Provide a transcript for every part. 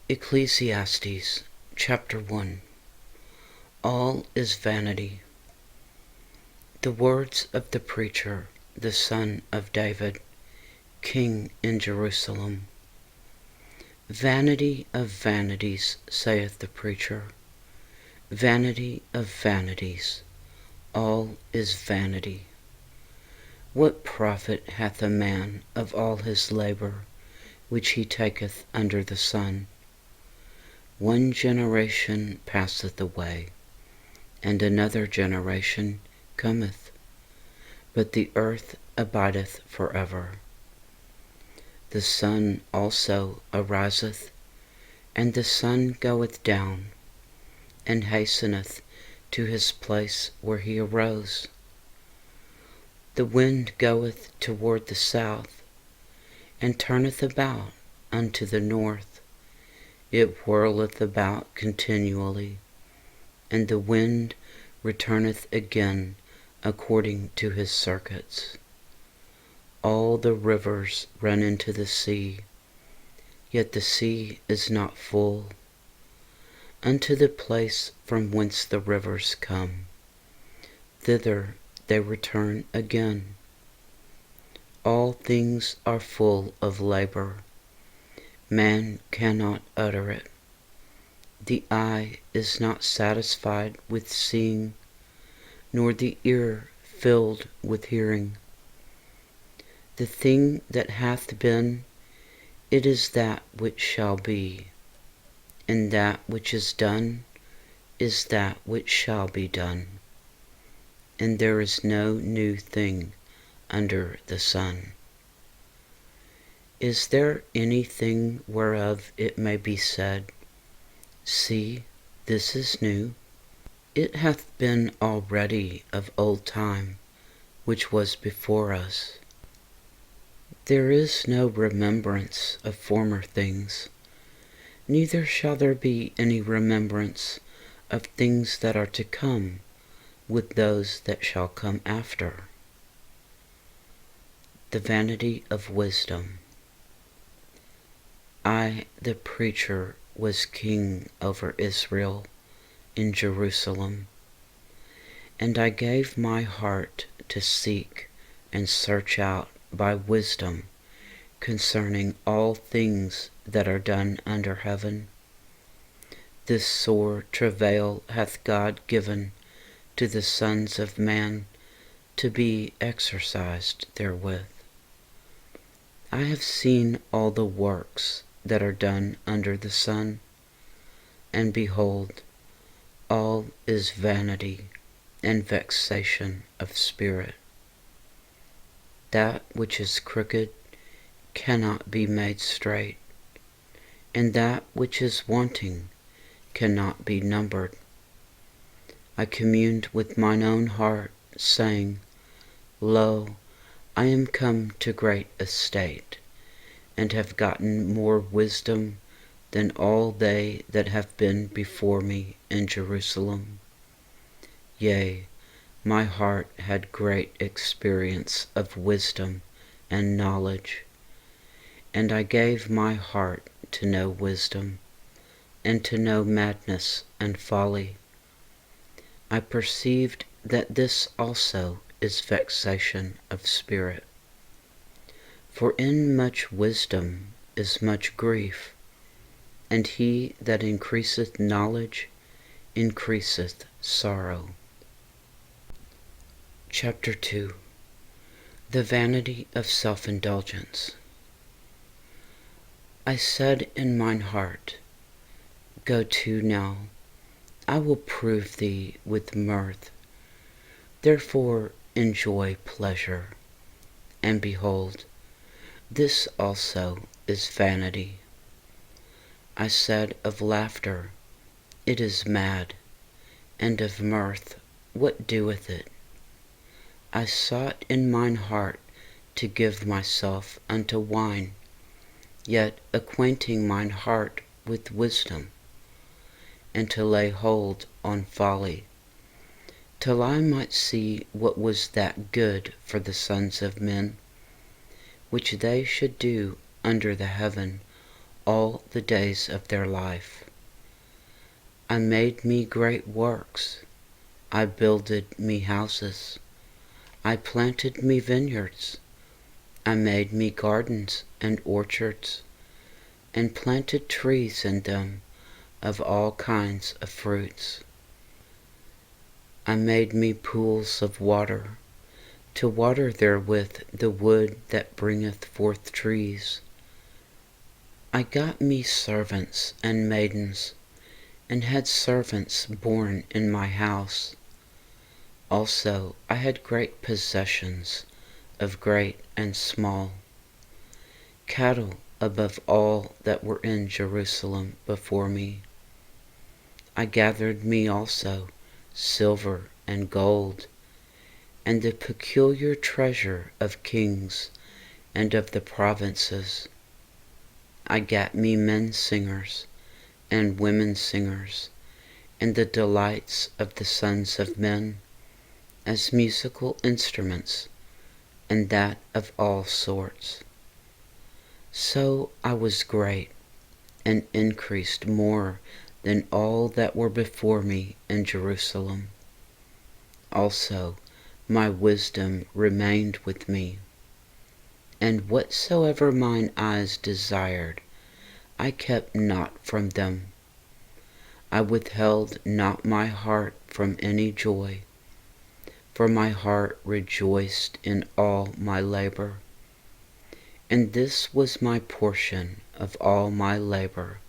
Ecclesiastes chapter 1. All is vanity. The words of the preacher, the son of David, king in Jerusalem. Vanity of vanities, saith the preacher. Vanity of vanities, all is vanity. What profit hath a man of all his labour which he taketh under the sun? One generation passeth away, and another generation cometh, but the earth abideth for ever. The sun also ariseth, and the sun goeth down, and hasteneth to his place where he arose. The wind goeth toward the south, and turneth about unto the north. It whirleth about continually, and the wind returneth again according to his circuits. All the rivers run into the sea, yet the sea is not full. Unto the place from whence the rivers come, thither they return again. All things are full of labor. Man cannot utter it. The eye is not satisfied with seeing, nor the ear filled with hearing. The thing that hath been, it is that which shall be, and that which is done is that which shall be done. And there is no new thing under the sun. Is there anything whereof it may be said, See, this is new? It hath been already of old time, which was before us. There is no remembrance of former things, neither shall there be any remembrance of things that are to come with those that shall come after. The vanity of wisdom. I, the preacher, was king over Israel in Jerusalem, and I gave my heart to seek and search out by wisdom concerning all things that are done under heaven. This sore travail hath God given to the sons of man to be exercised therewith. I have seen all the works that are done under the sun, and behold, all is vanity and vexation of spirit. That which is crooked cannot be made straight, and that which is wanting cannot be numbered. I communed with mine own heart, saying, Lo, I am come to great estate, and have gotten more wisdom than all they that have been before me in Jerusalem. Yea, my heart had great experience of wisdom and knowledge, and I gave my heart to know wisdom, and to know madness and folly. I perceived that this also is vexation of spirit. For in much wisdom is much grief, and he that increaseth knowledge increaseth sorrow. Chapter 2. The vanity of self-indulgence. I said in mine heart, Go to now, I will prove thee with mirth. Therefore enjoy pleasure, and behold, this also is vanity. I said of laughter, It is mad, and of mirth, what doeth it? I sought in mine heart to give myself unto wine, yet acquainting mine heart with wisdom, and to lay hold on folly, till I might see what was that good for the sons of men, which they should do under the heaven all the days of their life. I made me great works, I builded me houses, I planted me vineyards, I made me gardens and orchards, and planted trees in them of all kinds of fruits. I made me pools of water, to water therewith the wood that bringeth forth trees. I got me servants and maidens, and had servants born in my house. Also I had great possessions of great and small, cattle above all that were in Jerusalem before me. I gathered me also silver and gold, and the peculiar treasure of kings and of the provinces. I gat me men singers and women singers, and the delights of the sons of men, as musical instruments, and that of all sorts. So I was great, and increased more than all that were before me in Jerusalem. Also my wisdom remained with me, and whatsoever mine eyes desired, I kept not from them. I withheld not my heart from any joy, for my heart rejoiced in all my labor. And this was my portion of all my labor.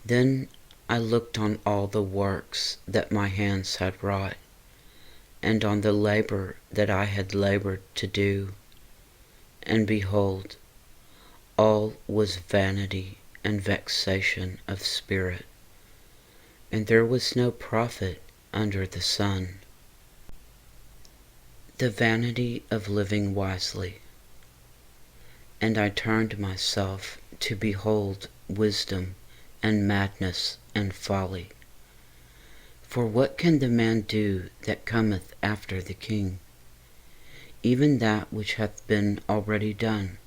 Then I looked on all the works that my hands had wrought, and on the labor that I had labored to do, and behold, all was vanity and vexation of spirit, and there was no profit under the sun. The vanity of living wisely. And I turned myself to behold wisdom and madness and folly. For what can the man do that cometh after the king? Even that which hath been already done.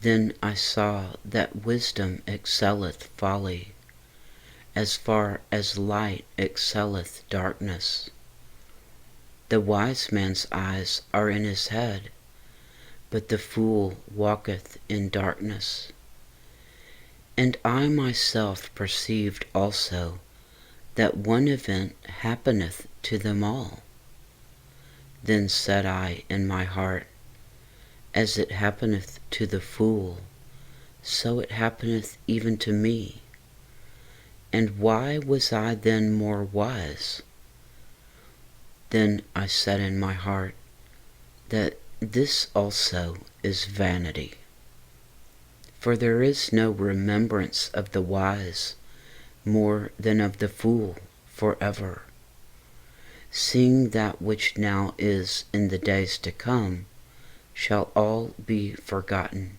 Then I saw that wisdom excelleth folly, as far as light excelleth darkness. The wise man's eyes are in his head, but the fool walketh in darkness. And I myself perceived also that one event happeneth to them all. Then said I in my heart, as it happeneth to the fool, so it happeneth even to me. And why was I then more wise? Then I said in my heart, that this also is vanity. For there is no remembrance of the wise more than of the fool forever, seeing that which now is in the days to come shall all be forgotten.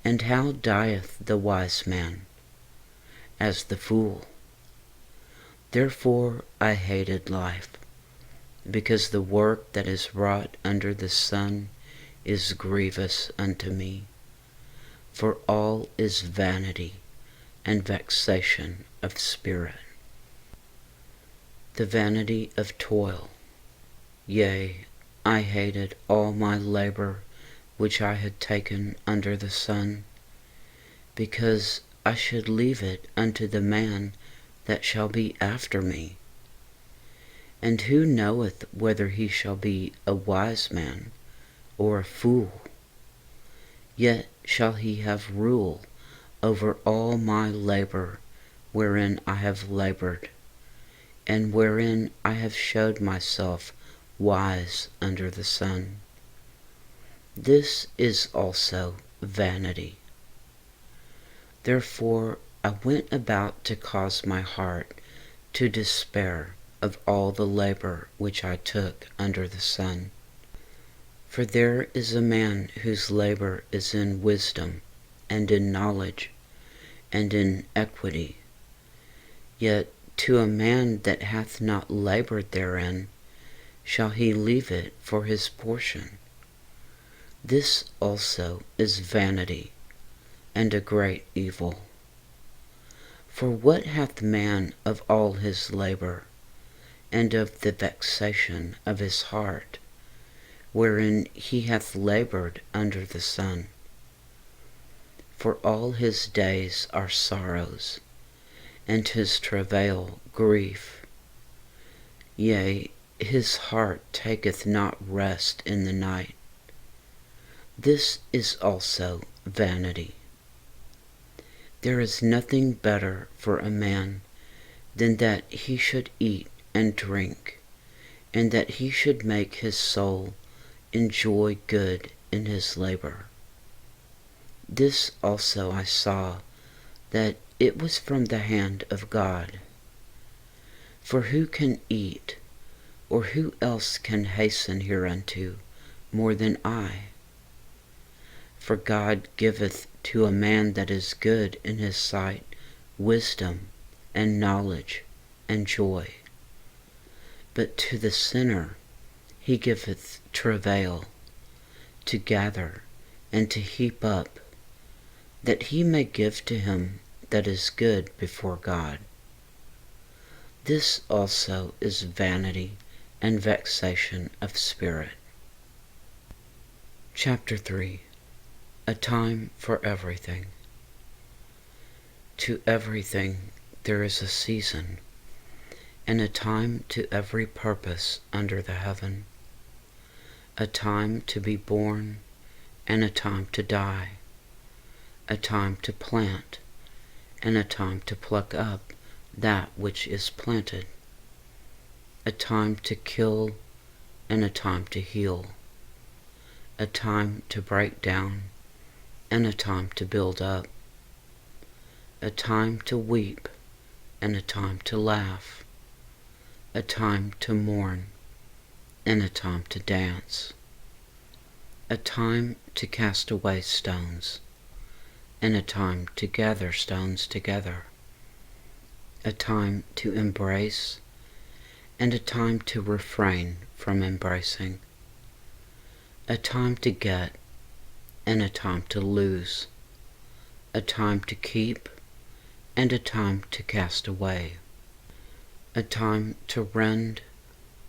And how dieth the wise man? As the fool. Therefore I hated life, because the work that is wrought under the sun is grievous unto me. For all is vanity and vexation of spirit. The vanity of toil. Yea, I hated all my labor which I had taken under the sun, because I should leave it unto the man that shall be after me. And who knoweth whether he shall be a wise man or a fool? Yet shall he have rule over all my labor wherein I have labored, and wherein I have showed myself wise under the sun. This is also vanity. Therefore I went about to cause my heart to despair of all the labor which I took under the sun. For there is a man whose labor is in wisdom, and in knowledge, and in equity. Yet to a man that hath not labored therein, shall he leave it for his portion. This also is vanity. and a great evil. For what hath man of all his labour, and of the vexation of his heart, wherein he hath laboured under the sun? For all his days are sorrows, and his travail grief. Yea, his heart taketh not rest in the night. This is also vanity. There is nothing better for a man than that he should eat and drink, and that he should make his soul enjoy good in his labour. This also I saw, that it was from the hand of God. For who can eat, or who else can hasten hereunto more than I? For God giveth to a man that is good in his sight wisdom and knowledge and joy. But to the sinner he giveth travail, to gather and to heap up, that he may give to him that is good before God. This also is vanity and vexation of spirit. Chapter 3. A time for everything. To everything there is a season, and a time to every purpose under the heaven, a time to be born, and a time to die, a time to plant, and a time to pluck up that which is planted, a time to kill, and a time to heal, a time to break down, and a time to build up, a time to weep, and a time to laugh, a time to mourn, and a time to dance, a time to cast away stones, and a time to gather stones together, a time to embrace, and a time to refrain from embracing, a time to get, and a time to lose, a time to keep, and a time to cast away, a time to rend,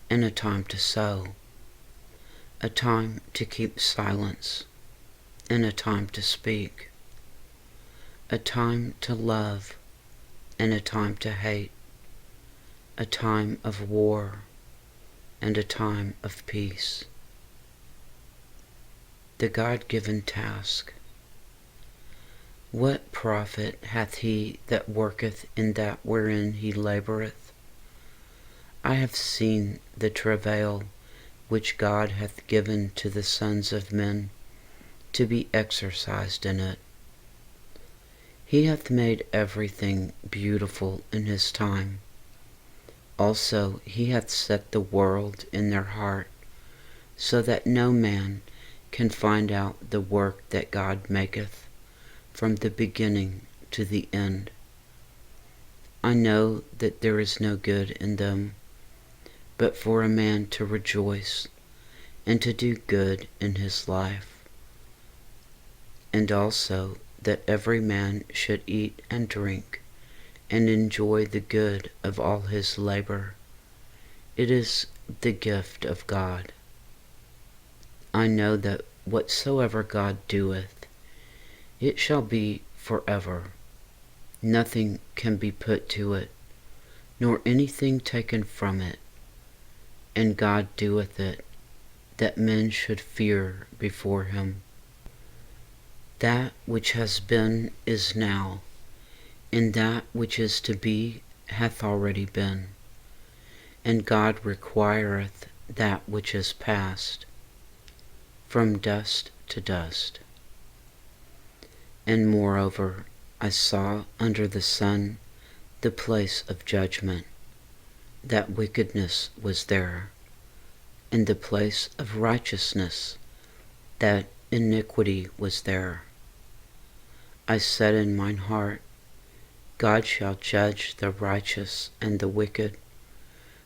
and a time to sow, a time to keep silence, and a time to speak, a time to love, and a time to hate, a time of war, and a time of peace. The God-given task. What profit hath he that worketh in that wherein he laboureth? I have seen the travail which God hath given to the sons of men to be exercised in it. He hath made everything beautiful in his time. Also he hath set the world in their heart, so that no man can find out the work that God maketh from the beginning to the end. I know that there is no good in them, but for a man to rejoice and to do good in his life, and also that every man should eat and drink and enjoy the good of all his labour. It is the gift of God. I know that whatsoever God doeth, it shall be forever. Nothing can be put to it, nor anything taken from it. And God doeth it, that men should fear before him. That which has been is now, and that which is to be hath already been. And God requireth that which is past, from dust to dust. And moreover, I saw under the sun the place of judgment, that wickedness was there, and the place of righteousness, that iniquity was there. I said in mine heart, God shall judge the righteous and the wicked,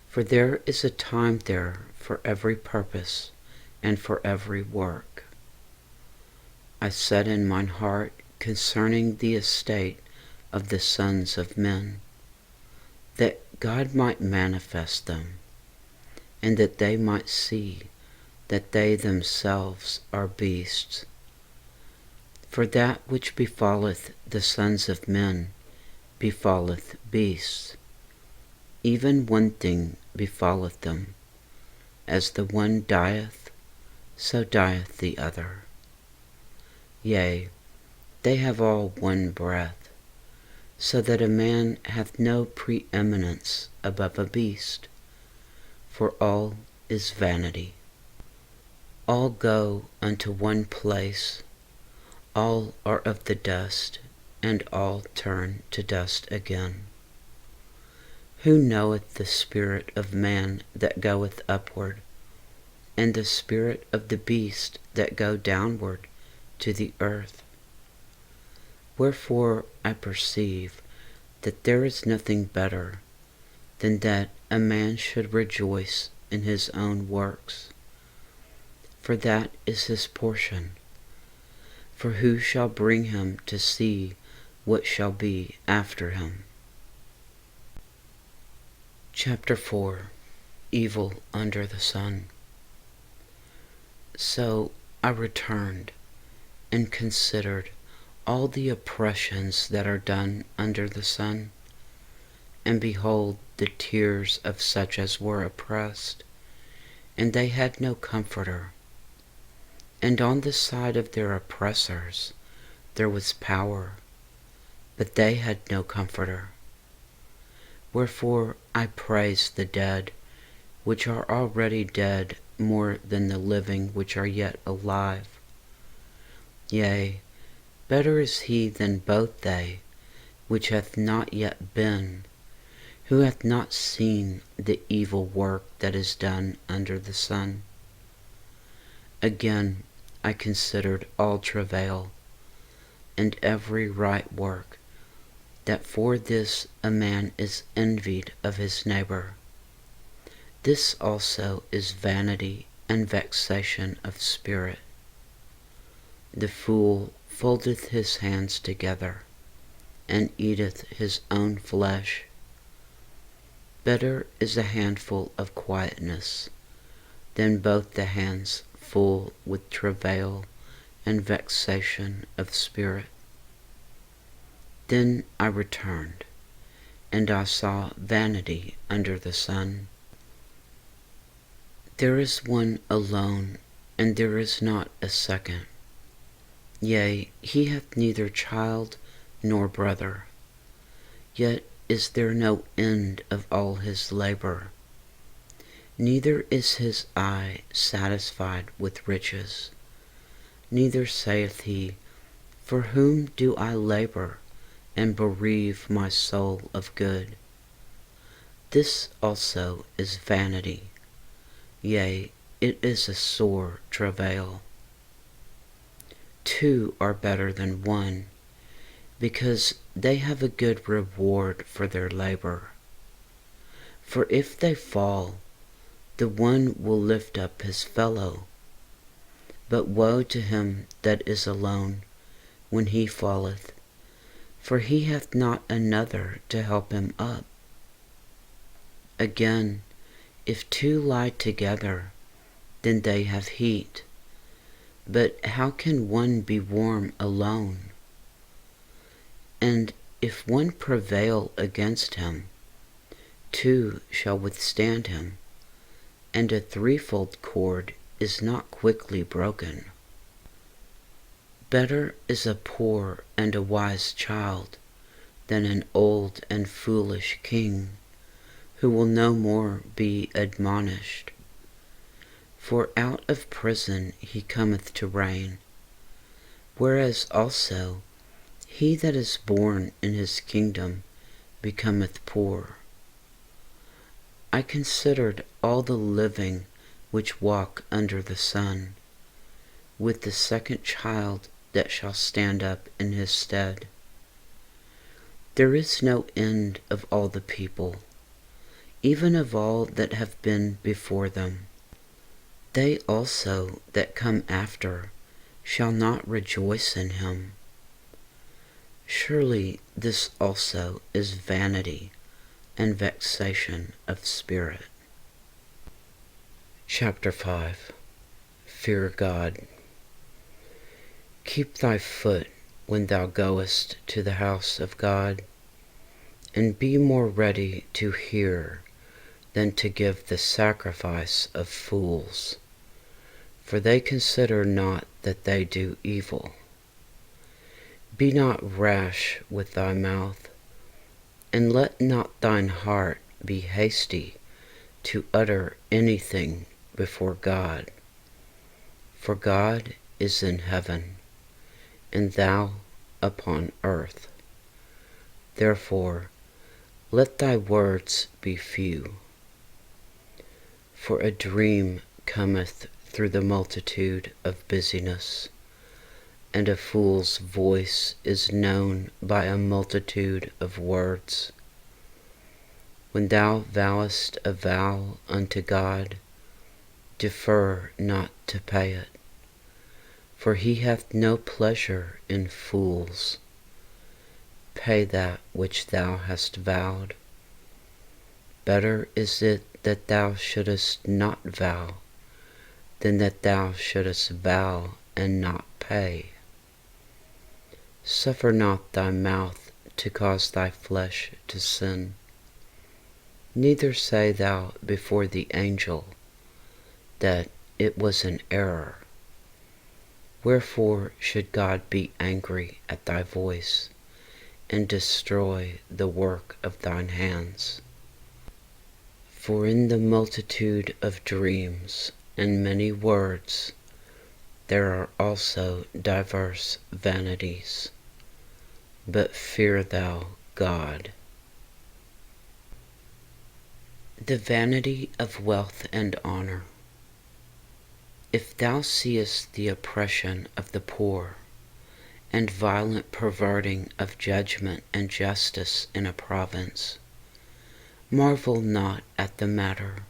for there is a time there for every purpose and for every work. I said in mine heart, concerning the estate of the sons of men, that God might manifest them, and that they might see that they themselves are beasts. For that which befalleth the sons of men befalleth beasts. Even one thing befalleth them. As the one dieth, so dieth the other. Yea, they have all one breath, so that a man hath no preeminence above a beast, for all is vanity. All go unto one place, all are of the dust, and all turn to dust again. Who knoweth the spirit of man that goeth upward, and the spirit of the beast that go downward to the earth? Wherefore I perceive that there is nothing better than that a man should rejoice in his own works, for that is his portion. For who shall bring him to see what shall be after him? Chapter 4. Evil under the sun. So I returned and considered all the oppressions that are done under the sun, and behold the tears of such as were oppressed, and they had no comforter. And on the side of their oppressors there was power, but they had no comforter. Wherefore I praise the dead, which are already dead, more than the living which are yet alive. Yea, better is he than both they, which hath not yet been, who hath not seen the evil work that is done under the sun. Again I considered all travail, and every right work, that for this a man is envied of his neighbor. This also is vanity and vexation of spirit. The fool foldeth his hands together, and eateth his own flesh. Better is a handful of quietness than both the hands full with travail and vexation of spirit. Then I returned, and I saw vanity under the sun. There is one alone, and there is not a second. Yea, he hath neither child nor brother. Yet is there no end of all his labor. Neither is his eye satisfied with riches. Neither saith he, For whom do I labor, and bereave my soul of good? This also is vanity. Yea, it is a sore travail. Two are better than one, because they have a good reward for their labor. For if they fall, the one will lift up his fellow. But woe to him that is alone when he falleth, for he hath not another to help him up. Again, if two lie together, then they have heat. But how can one be warm alone? And if one prevail against him, two shall withstand him, and a threefold cord is not quickly broken. Better is a poor and a wise child than an old and foolish king, who will no more be admonished. For out of prison he cometh to reign, whereas also he that is born in his kingdom becometh poor. I considered all the living which walk under the sun, with the second child that shall stand up in his stead. There is no end of all the people, even of all that have been before them. They also that come after shall not rejoice in him. Surely this also is vanity and vexation of spirit. Chapter 5. Fear God. Keep thy foot when thou goest to the house of God, and be more ready to hear than to give the sacrifice of fools, for they consider not that they do evil. Be not rash with thy mouth, and let not thine heart be hasty to utter anything before God. For God is in heaven, and thou upon earth. Therefore let thy words be few. For a dream cometh through the multitude of busyness, and a fool's voice is known by a multitude of words. When thou vowest a vow unto God, defer not to pay it, for he hath no pleasure in fools. Pay that which thou hast vowed. Better is it that thou shouldest not vow, than that thou shouldest vow and not pay. Suffer not thy mouth to cause thy flesh to sin. Neither say thou before the angel that it was an error. Wherefore should God be angry at thy voice, and destroy the work of thine hands? For in the multitude of dreams and many words there are also diverse vanities. But fear thou God. The vanity of wealth and honor. If thou seest the oppression of the poor, and violent perverting of judgment and justice in a province, marvel not at the matter.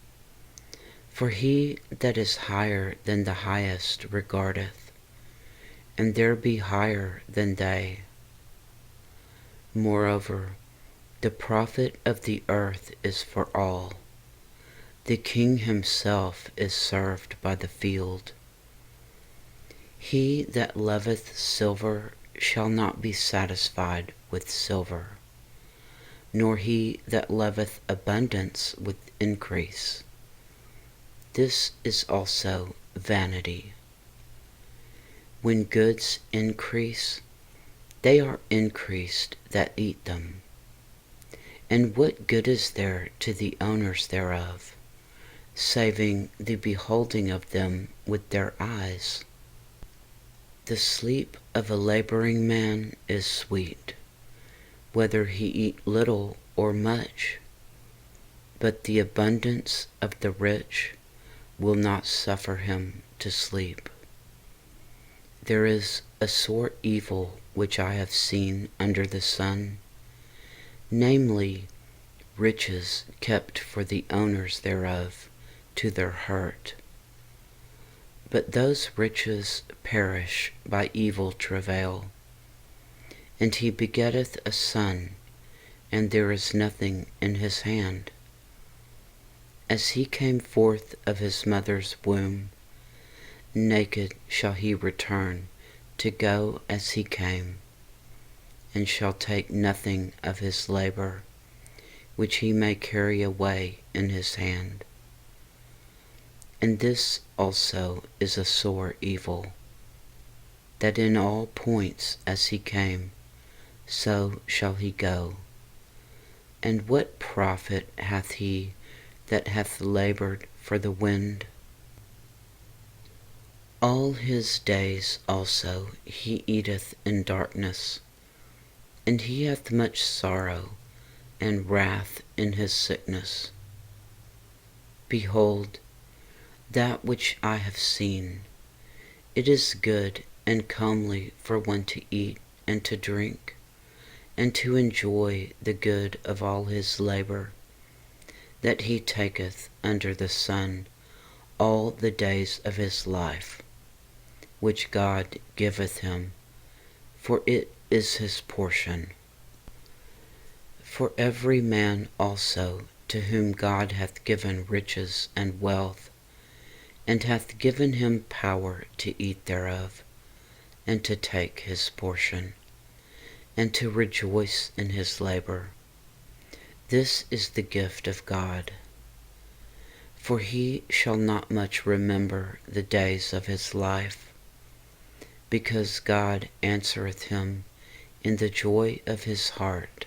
For he that is higher than the highest regardeth, and there be higher than they. Moreover, the profit of the earth is for all. The king himself is served by the field. He that loveth silver shall not be satisfied with silver, nor he that loveth abundance with increase. This is also vanity. When goods increase, they are increased that eat them. And what good is there to the owners thereof, saving the beholding of them with their eyes? The sleep of a laboring man is sweet, whether he eat little or much, but the abundance of the rich will not suffer him to sleep. There is a sore evil which I have seen under the sun, namely, riches kept for the owners thereof to their hurt. But those riches perish by evil travail. And he begetteth a son, and there is nothing in his hand. As he came forth of his mother's womb, naked shall he return to go as he came, and shall take nothing of his labor, which he may carry away in his hand. And this also is a sore evil, that in all points as he came, so shall he go. And what profit hath he that hath labored for the wind? All his days also he eateth in darkness, and he hath much sorrow and wrath in his sickness. Behold, that which I have seen, it is good and comely for one to eat and to drink, and to enjoy the good of all his labor, that he taketh under the sun all the days of his life, which God giveth him, for it is his portion. For every man also to whom God hath given riches and wealth, and hath given him power to eat thereof, and to take his portion, and to rejoice in his labor, this is the gift of God. For he shall not much remember the days of his life, because God answereth him in the joy of his heart.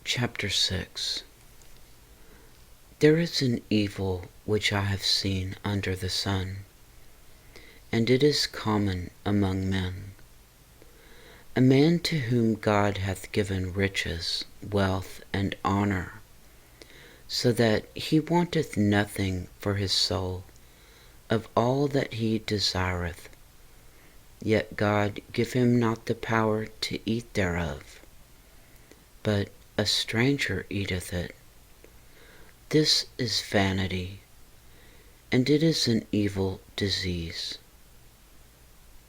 Chapter 6. There is an evil which I have seen under the sun, and it is common among men. A man to whom God hath given riches, wealth, and honor, so that he wanteth nothing for his soul of all that he desireth, yet God give him not the power to eat thereof, but a stranger eateth it. This is vanity, and it is an evil disease.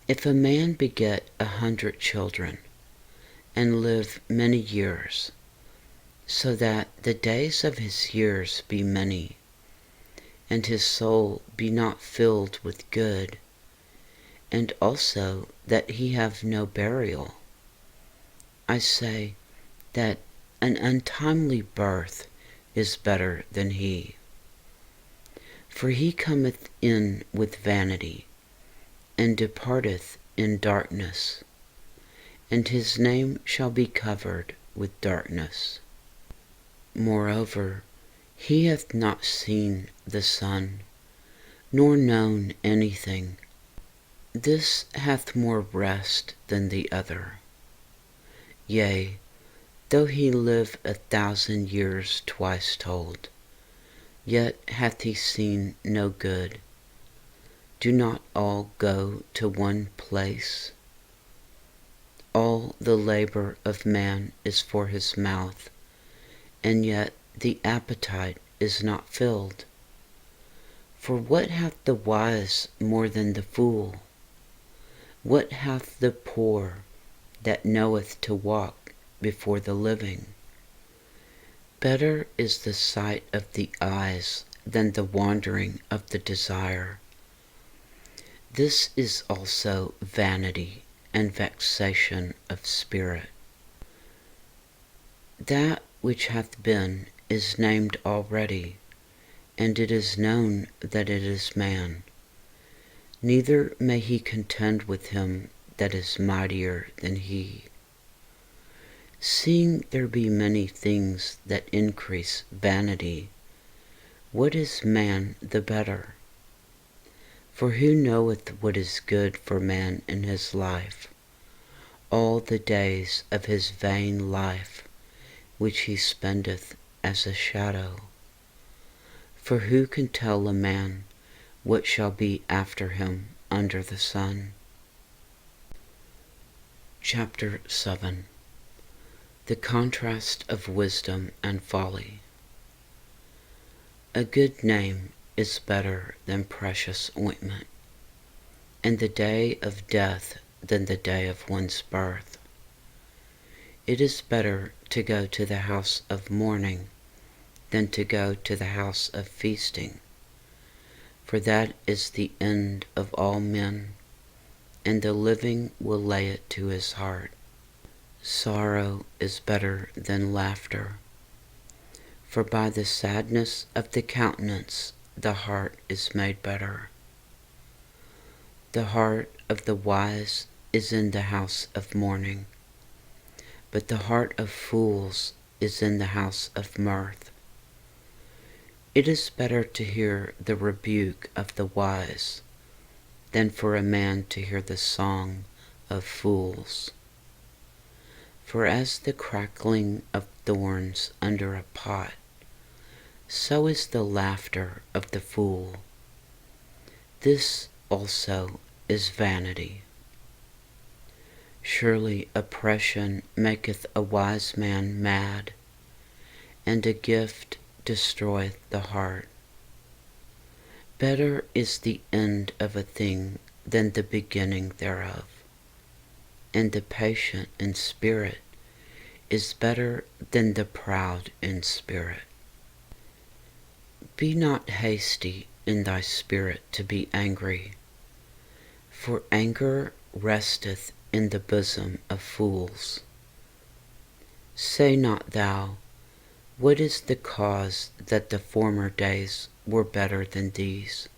If a man beget 100 children, and live many years, so that the days of his years be many, and his soul be not filled with good, and also that he have no burial, I say that an untimely birth is better than he. For he cometh in with vanity, and departeth in darkness, and his name shall be covered with darkness. Moreover, he hath not seen the sun, nor known anything. This hath more rest than the other. Yea, though he live 1,000 years twice told, yet hath he seen no good. Do not all go to one place? All the labor of man is for his mouth, and yet the appetite is not filled. For what hath the wise more than the fool? What hath the poor that knoweth to walk before the living? Better is the sight of the eyes than the wandering of the desire. This is also vanity and vexation of spirit. That which hath been is named already, and it is known that it is man. Neither may he contend with him that is mightier than he. Seeing there be many things that increase vanity, what is man the better? For who knoweth what is good for man in his life, all the days of his vain life, which he spendeth as a shadow? For who can tell a man what shall be after him under the sun? Chapter 7. The contrast of wisdom and folly. A good name is better than precious ointment, and the day of death than the day of one's birth. It is better to go to the house of mourning than to go to the house of feasting, for that is the end of all men, and the living will lay it to his heart. Sorrow is better than laughter, for by the sadness of the countenance the heart is made better. The heart of the wise is in the house of mourning, but the heart of fools is in the house of mirth. It is better to hear the rebuke of the wise than for a man to hear the song of fools. For as the crackling of thorns under a pot, so is the laughter of the fool. This also is vanity. Surely oppression maketh a wise man mad, and a gift destroyeth the heart. Better is the end of a thing than the beginning thereof. and the patient in spirit is better than the proud in spirit. Be not hasty in thy spirit to be angry, for anger resteth in the bosom of fools. Say not thou, what is the cause that the former days were better than these?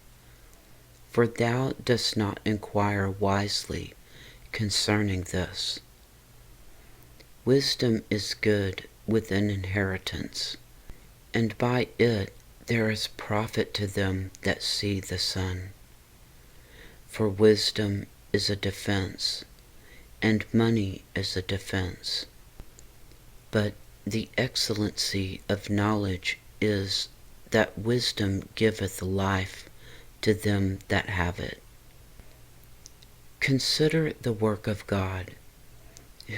For thou dost not inquire wisely concerning this. Wisdom is good with an inheritance, and by it there is profit to them that see the sun. For wisdom is a defense, and money is a defense. But the excellency of knowledge is that wisdom giveth life to them that have it. Consider the work of God.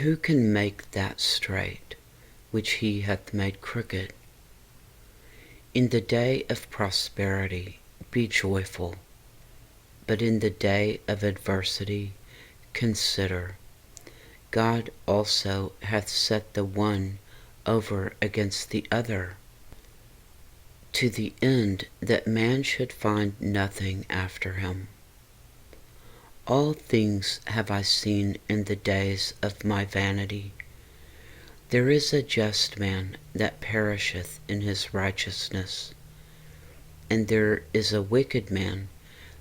Who can make that straight which he hath made crooked? In the day of prosperity be joyful, but in the day of adversity consider, God also hath set the one over against the other, to the end that man should find nothing after him. All things have I seen in the days of my vanity. There is a just man that perisheth in his righteousness, and there is a wicked man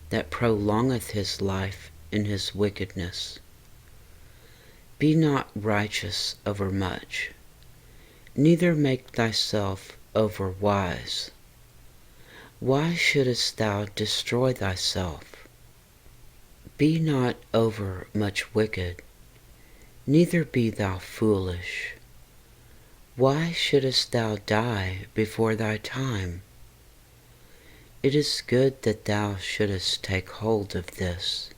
that prolongeth his life in his wickedness. Be not righteous over much, neither make thyself over wise. Why shouldest thou destroy thyself? Be not over much wicked, neither be thou foolish. Why shouldest thou die before thy time? It is good that thou shouldest take hold of this.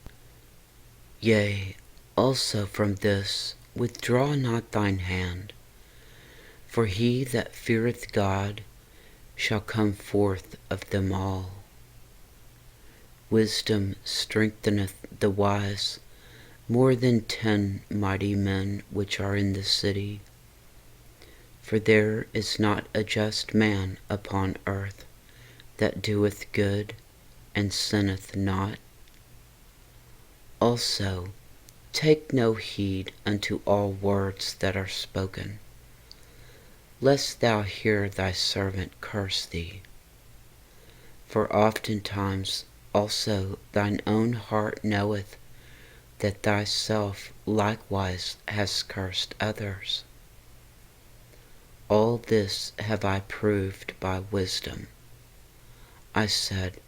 Yea, also from this withdraw not thine hand, for he that feareth God shall come forth of them all. Wisdom strengtheneth the wise more than 10 mighty men which are in the city. For there is not a just man upon earth that doeth good and sinneth not. Also, take no heed unto all words that are spoken, lest thou hear thy servant curse thee. For oftentimes also thine own heart knoweth that thyself likewise hast cursed others. All this have I proved by wisdom. I said,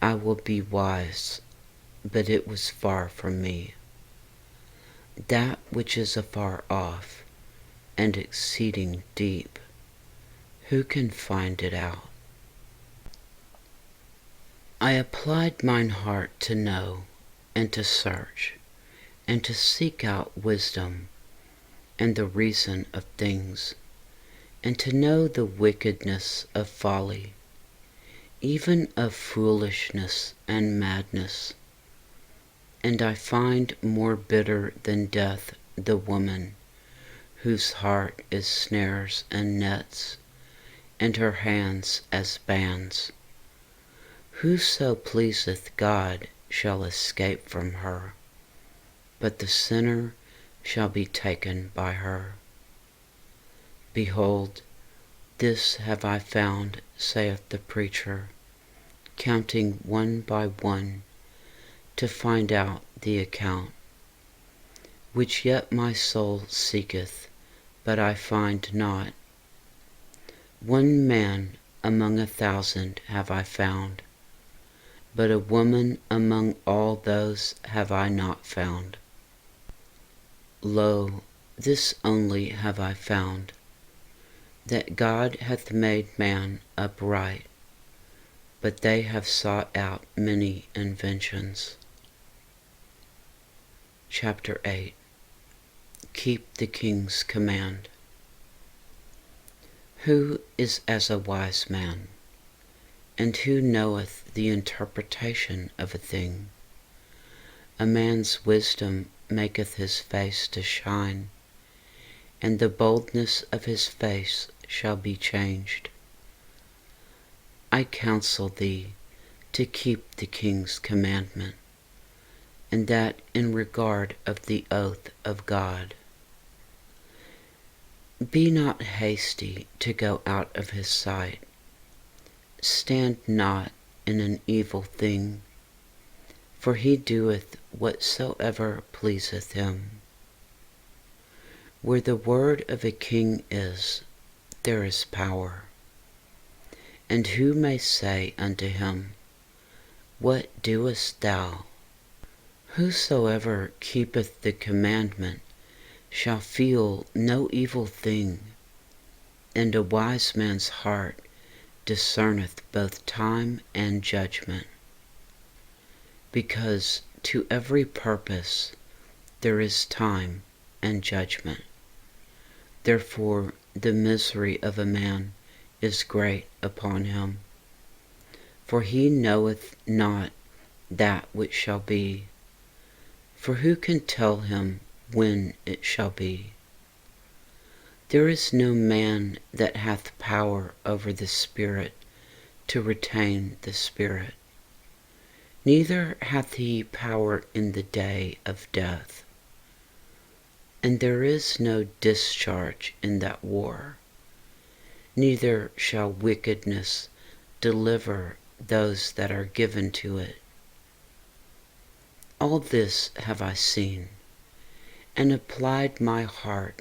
I will be wise, but it was far from me. That which is afar off and exceeding deep, who can find it out? I applied mine heart to know, and to search, and to seek out wisdom, and the reason of things, and to know the wickedness of folly, even of foolishness and madness. And I find more bitter than death the woman, whose heart is snares and nets, and her hands as bands. Whoso pleaseth God shall escape from her, but the sinner shall be taken by her. Behold, this have I found, saith the preacher, counting one by one, to find out the account, which yet my soul seeketh, but I find not. One man among 1,000 have I found, but a woman among all those have I not found. Lo, this only have I found, that God hath made man upright, but they have sought out many inventions. Chapter 8. Keep the king's command. Who is as a wise man, and who knoweth the interpretation of a thing? A man's wisdom maketh his face to shine, and the boldness of his face shall be changed. I counsel thee to keep the king's commandment, and that in regard of the oath of God. Be not hasty to go out of his sight. Stand not in an evil thing, for he doeth whatsoever pleaseth him. Where the word of a king is, there is power. And who may say unto him, What doest thou? Whosoever keepeth the commandment shall feel no evil thing, and a wise man's heart discerneth both time and judgment. Because to every purpose there is time and judgment. Therefore the misery of a man is great upon him, for he knoweth not that which shall be. For who can tell him when it shall be? There is no man that hath power over the Spirit to retain the Spirit, neither hath he power in the day of death. And there is no discharge in that war, neither shall wickedness deliver those that are given to it. All this have I seen, and applied my heart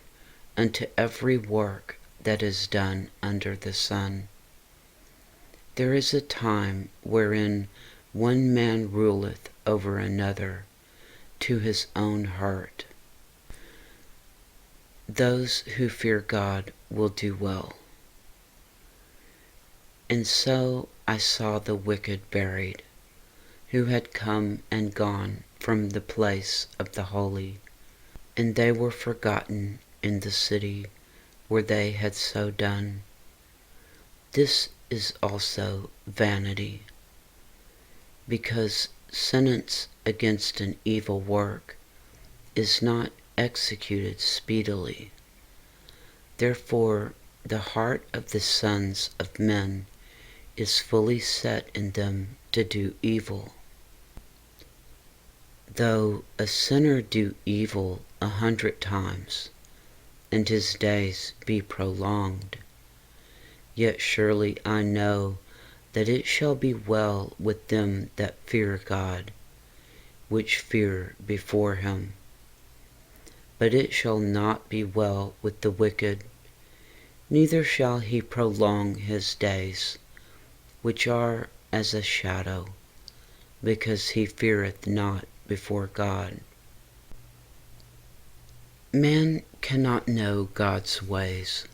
unto every work that is done under the sun. There is a time wherein one man ruleth over another to his own hurt. Those who fear God will do well. And so I saw the wicked buried, who had come and gone from the place of the holy, and they were forgotten in the city where they had so done. This is also vanity, because sentence against an evil work is not executed speedily. Therefore the heart of the sons of men is fully set in them to do evil. Though a sinner do evil 100 times, and his days be prolonged, yet surely I know that it shall be well with them that fear God, which fear before him. But it shall not be well with the wicked, neither shall he prolong his days, which are as a shadow, because he feareth not before God. Man cannot know God's ways.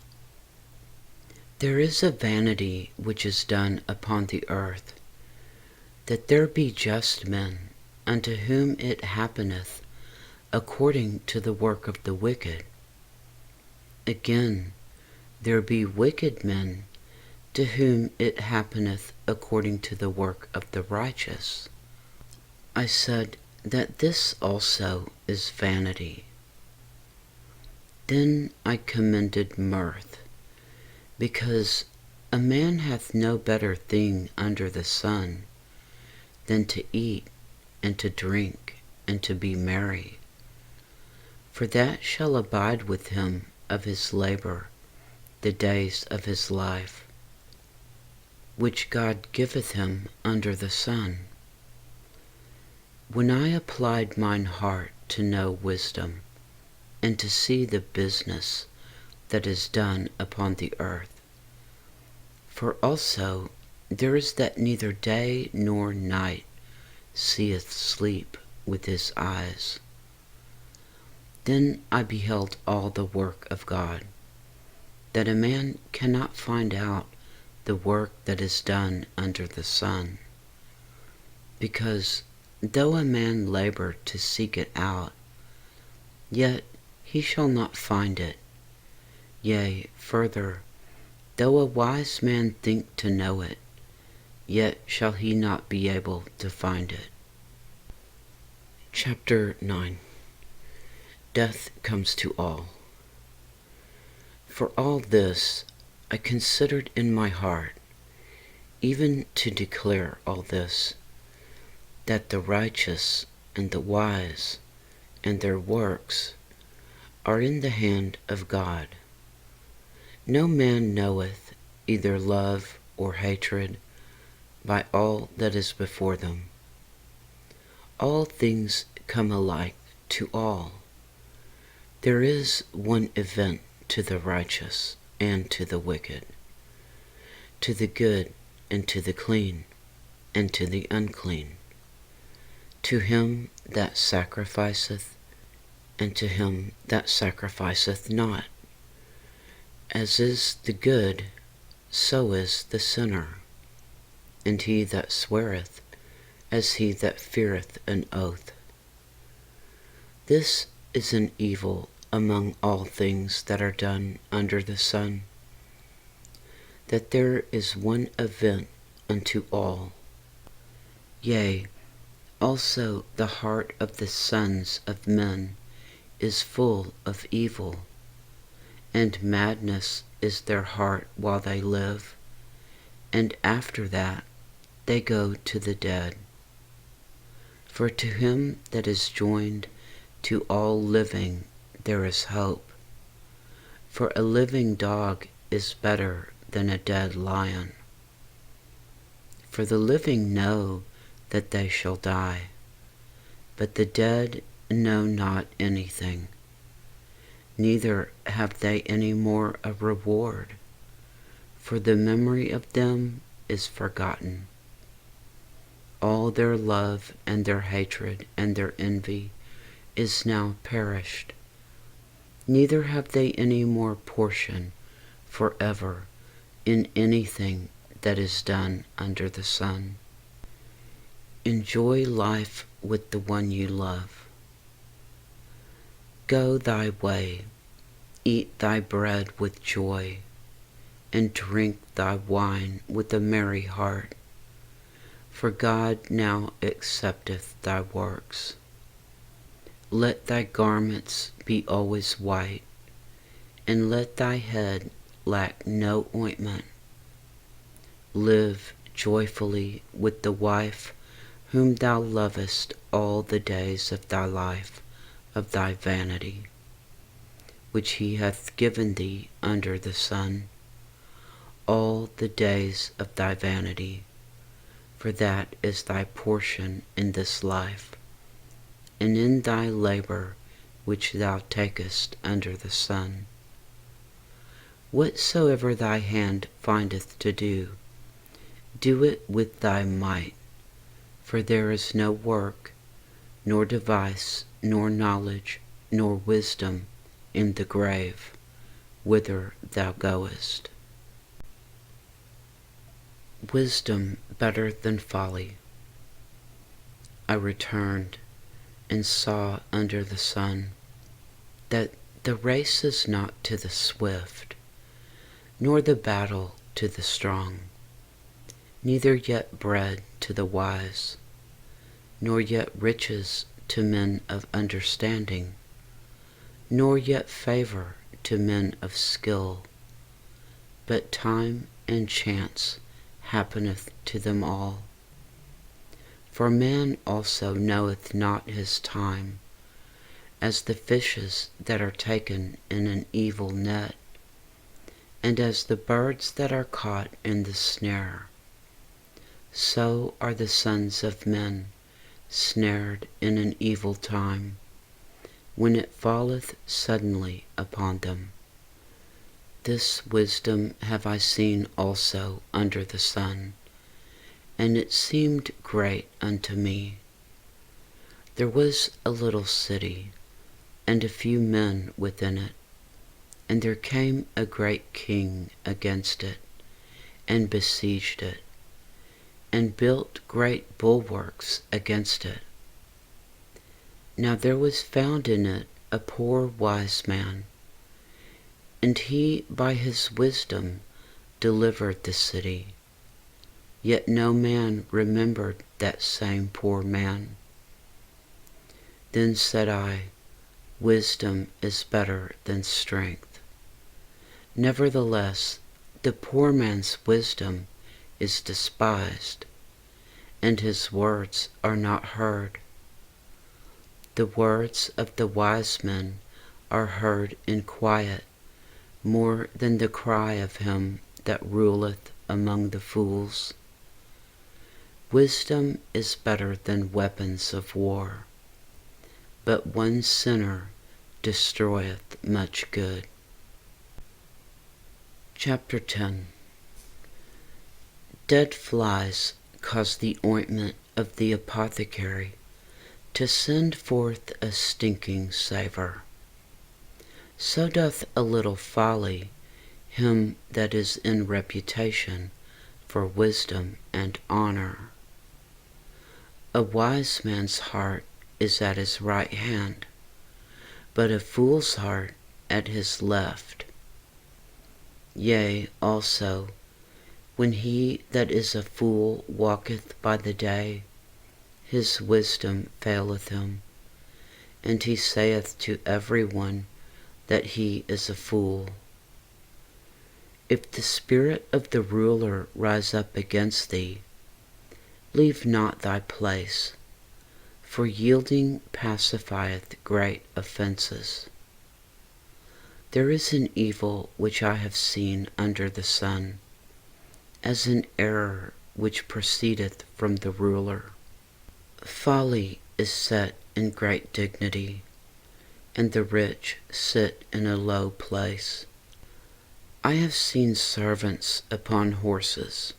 There is a vanity which is done upon the earth, that there be just men, unto whom it happeneth according to the work of the wicked. Again, there be wicked men, to whom it happeneth according to the work of the righteous. I said that this also is vanity. Then I commended mirth, because a man hath no better thing under the sun than to eat and to drink and to be merry, for that shall abide with him of his labor the days of his life, which God giveth him under the sun. When I applied mine heart to know wisdom, and to see the business that is done upon the earth, for also there is that neither day nor night seeth sleep with his eyes, then I beheld all the work of God, that a man cannot find out the work that is done under the sun, because though a man labor to seek it out, yet he shall not find it. Yea, further, though a wise man think to know it, yet shall he not be able to find it. Chapter 9. death comes to all. For all this I considered in my heart, even to declare all this, that the righteous and the wise and their works are in the hand of God. No man knoweth either love or hatred by all that is before them. All things come alike to all. There is one event to the righteous and to the wicked, to the good and to the clean and to the unclean, to him that sacrificeth and to him that sacrificeth not. As is the good, so is the sinner, and he that sweareth, as he that feareth an oath. This is an evil among all things that are done under the sun, that there is one event unto all. Yea, also the heart of the sons of men is full of evil, and madness is their heart while they live, and after that they go to the dead. For to him that is joined to all living there is hope. For a living dog is better than a dead lion. For the living know that they shall die, but the dead know not anything, neither have they any more a reward, for the memory of them is forgotten. All their love and their hatred and their envy is now perished, neither have they any more portion forever in anything that is done under the sun. Enjoy life with the one you love. Go thy way, eat thy bread with joy, and drink thy wine with a merry heart, for God now accepteth thy works. Let thy garments be always white, and let thy head lack no ointment. Live joyfully with the wife whom thou lovest all the days of thy life of thy vanity, which he hath given thee under the sun, all the days of thy vanity, for that is thy portion in this life, and in thy labor which thou takest under the sun. Whatsoever thy hand findeth to do, do it with thy might, for there is no work, nor device, nor knowledge, nor wisdom in the grave, whither thou goest. Wisdom better than folly. I returned and saw under the sun that the race is not to the swift, nor the battle to the strong, neither yet bread to the wise, nor yet riches to men of understanding, nor yet favor to men of skill, but time and chance happeneth to them all. For man also knoweth not his time, as the fishes that are taken in an evil net, and as the birds that are caught in the snare. So are the sons of men snared in an evil time, when it falleth suddenly upon them. This wisdom have I seen also under the sun, and it seemed great unto me. There was a little city, and a few men within it, and there came a great king against it, and besieged it, and built great bulwarks against it. Now there was found in it a poor wise man, and he by his wisdom delivered the city. Yet no man remembered that same poor man. Then said I, Wisdom is better than strength. Nevertheless, the poor man's wisdom is despised, and his words are not heard. The words of the wise men are heard in quiet, more than the cry of him that ruleth among the fools. Wisdom is better than weapons of war, but one sinner destroyeth much good. Chapter 10. Dead flies cause the ointment of the apothecary to send forth a stinking savour. So doth a little folly him that is in reputation for wisdom and honour. A wise man's heart is at his right hand, but a fool's heart at his left. Yea, also, when he that is a fool walketh by the day, his wisdom faileth him, and he saith to every one that he is a fool. If the spirit of the ruler rise up against thee, leave not thy place, for yielding pacifieth great offences. There is an evil which I have seen under the sun, as an error which proceedeth from the ruler. Folly is set in great dignity, and the rich sit in a low place. I have seen servants upon horses,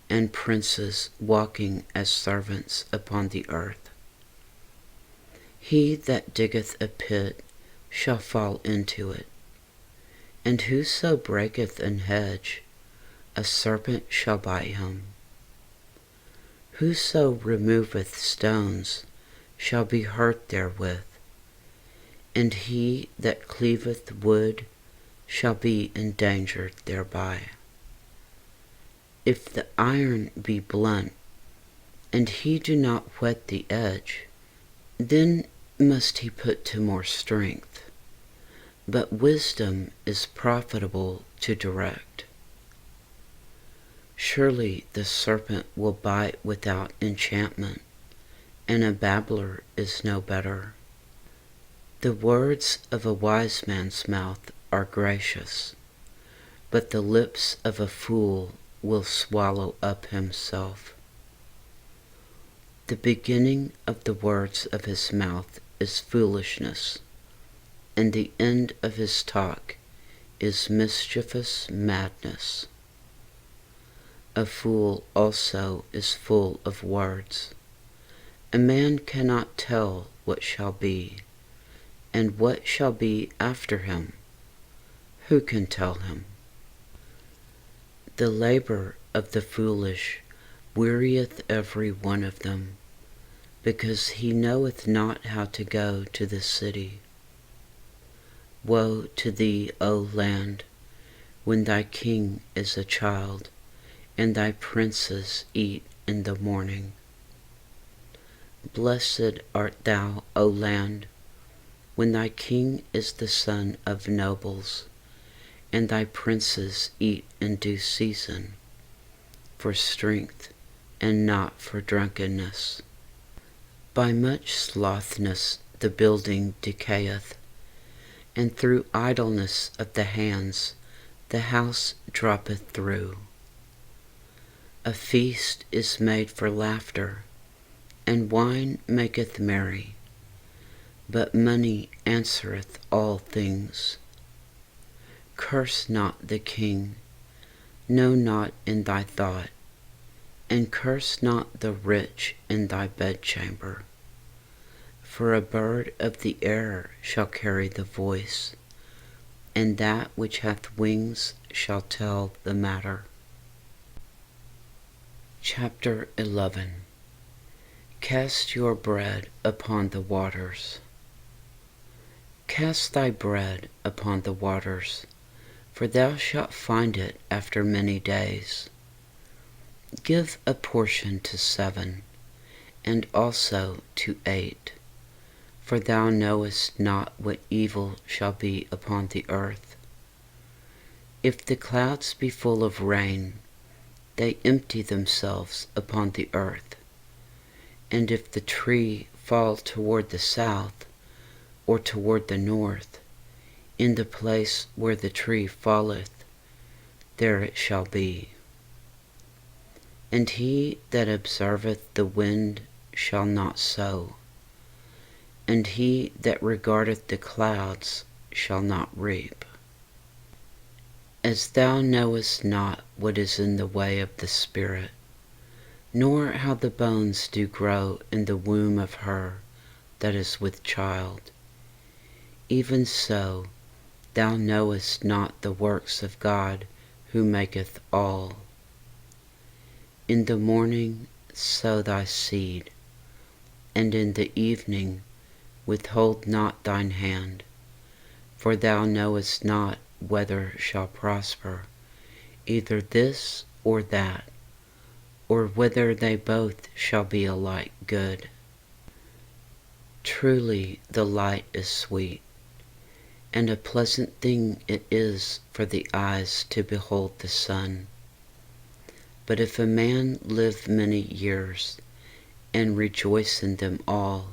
and princes walking as servants upon the earth. He that diggeth a pit shall fall into it, and whoso breaketh an hedge, a serpent shall bite him. Whoso removeth stones shall be hurt therewith, and he that cleaveth wood shall be endangered thereby. If the iron be blunt, and he do not whet the edge, then must he put to more strength. But wisdom is profitable to direct. Surely the serpent will bite without enchantment, and a babbler is no better. The words of a wise man's mouth are gracious, but the lips of a fool will swallow up himself. The beginning of the words of his mouth is foolishness, and the end of his talk is mischievous madness. A fool also is full of words. A man cannot tell what shall be, and what shall be after him. Who can tell him? The labour of the foolish wearieth every one of them, because he knoweth not how to go to the city. Woe to thee, O land, when thy king is a child, and thy princes eat in the morning. Blessed art thou, O land, when thy king is the son of nobles, and thy princes eat in due season, for strength and not for drunkenness. By much slothness the building decayeth, and through idleness of the hands the house droppeth through. A feast is made for laughter, and wine maketh merry, but money answereth all things. Curse not the king, no not in thy thought, and curse not the rich in thy bedchamber. For a bird of the air shall carry the voice, and that which hath wings shall tell the matter. Chapter 11. Cast your bread upon the waters. Cast thy bread upon the waters, for thou shalt find it after many days. Give a portion to 7, and also to 8, For thou knowest not what evil shall be upon the earth. If the clouds be full of rain, they empty themselves upon the earth. And if the tree fall toward the south, or toward the north, in the place where the tree falleth, there it shall be. And he that observeth the wind shall not sow, and he that regardeth the clouds shall not reap. As thou knowest not what is in the way of the Spirit, nor how the bones do grow in the womb of her that is with child, even so thou knowest not the works of God who maketh all. In the morning sow thy seed, and in the evening withhold not thine hand, for thou knowest not whether shall prosper, either this or that, or whether they both shall be alike good. Truly the light is sweet, and a pleasant thing it is for the eyes to behold the sun. But if a man live many years, and rejoice in them all,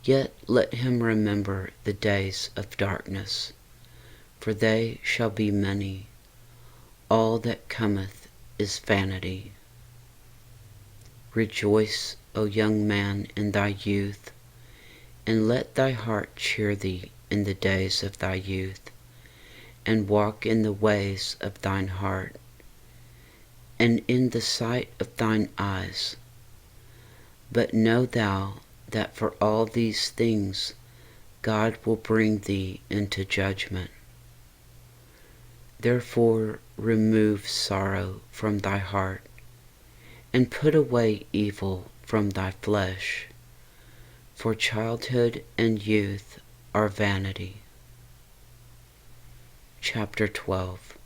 yet let him remember the days of darkness, for they shall be many. All that cometh is vanity. Rejoice, O young man, in thy youth, and let thy heart cheer thee in the days of thy youth, and walk in the ways of thine heart, and in the sight of thine eyes. But know thou that for all these things God will bring thee into judgment. Therefore remove sorrow from thy heart, and put away evil from thy flesh, for childhood and youth are vanity. Chapter 12.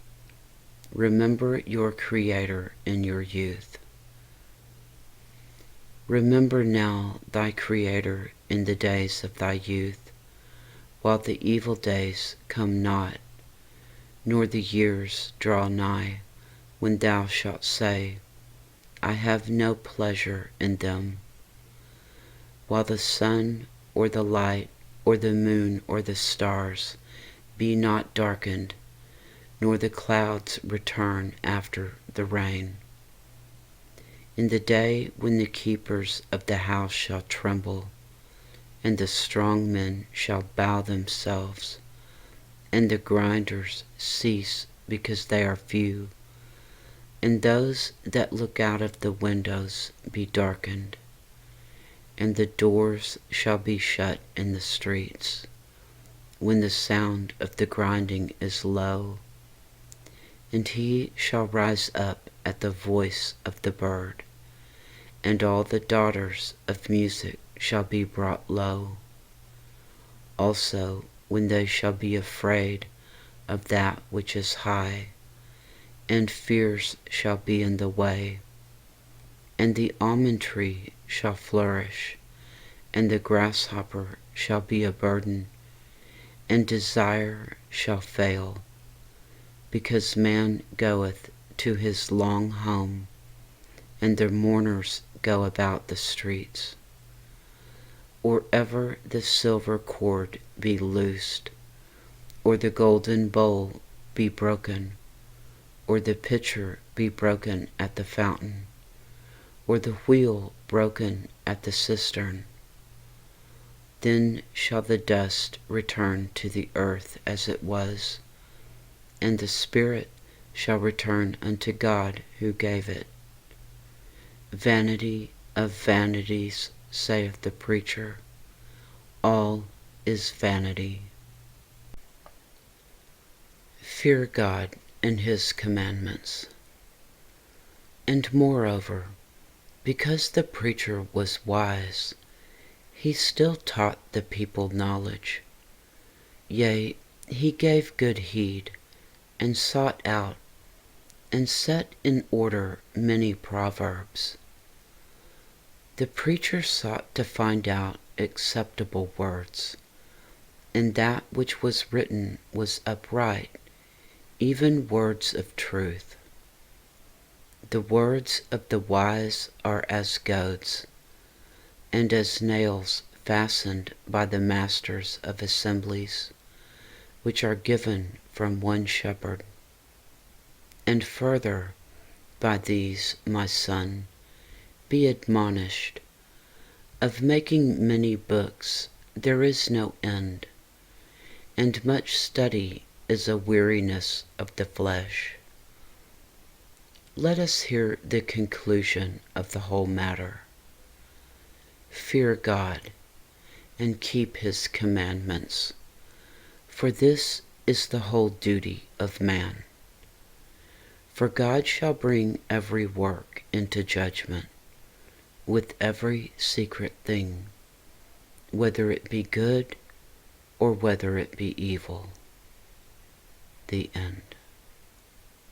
Remember your Creator in your youth. Remember now thy Creator in the days of thy youth, while the evil days come not, nor the years draw nigh, when thou shalt say, I have no pleasure in them. While the sun, or the light, or the moon, or the stars be not darkened, nor the clouds return after the rain. In the day when the keepers of the house shall tremble, and the strong men shall bow themselves, and the grinders cease because they are few, and those that look out of the windows be darkened, and the doors shall be shut in the streets, when the sound of the grinding is low, and he shall rise up at the voice of the bird, and all the daughters of music shall be brought low. Also when they shall be afraid of that which is high, and fears shall be in the way, and the almond tree shall flourish, and the grasshopper shall be a burden, and desire shall fail, because man goeth to his long home, and the mourners go about the streets. Or ever the silver cord be loosed, or the golden bowl be broken, or the pitcher be broken at the fountain, or the wheel broken at the cistern. Then shall the dust return to the earth as it was, and the spirit shall return unto God who gave it. Vanity of vanities, saith the preacher. All is vanity. Fear God and his commandments. And moreover, because the preacher was wise, he still taught the people knowledge. Yea, he gave good heed, and sought out, and set in order many proverbs. The preacher sought to find out acceptable words, and that which was written was upright, even words of truth. The words of the wise are as goads, and as nails fastened by the masters of assemblies, which are given from one shepherd. And further, by these, my son, be admonished. Of making many books there is no end, and much study is a weariness of the flesh. Let us hear the conclusion of the whole matter. Fear God, and keep his commandments, for this is the whole duty of man. For God shall bring every work into judgment, with every secret thing, whether it be good or whether it be evil. The end.